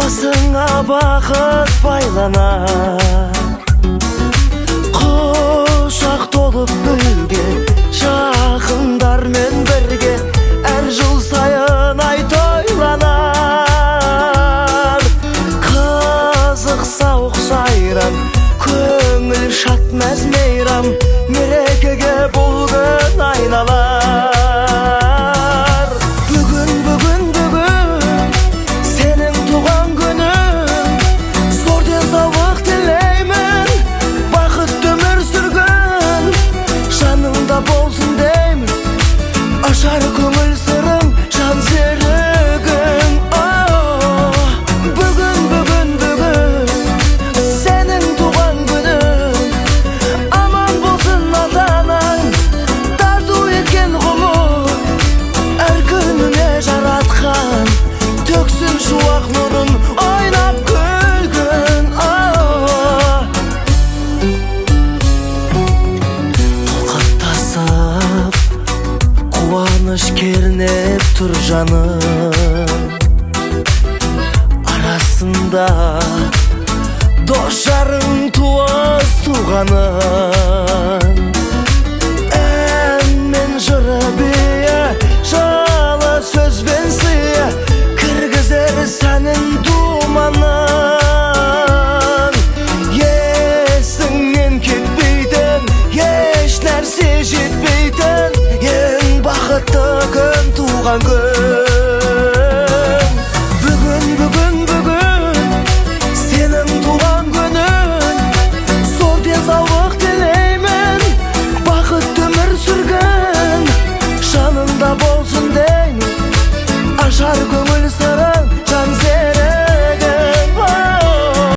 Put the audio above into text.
басыңа бақыт байланар, құшақ толып гүлге, жақындармен бірге әр жыл сайын ай тойланар. Қызық сауық сайран, көңіл шат мәз мейрам, мерекеге бұл күн айналар. Бүгін сенің туған күнің, зор денсаулық тілеймін, бақытты өмір сүргін, жаныңда болсын деймін, ашар көңіл сырың, жан серігің. Бүгін сенің туған күнің, аман болсын ата-анаң, тарту еткен ғұмыр, әр күніне жаратқан төксін шуақ нұрын, ойнап күлгін. Тоқаттасып қуаныш кернеп тұр жаным, арасында дос жарың, туыс туғаның. Ән мен жыры бие, жылы сөзбен сыйы, кіргізер сәнін думанын. Есіңнен кетпейтін, еш нәрсе жетпейтін, ең бақытты күн туған күн.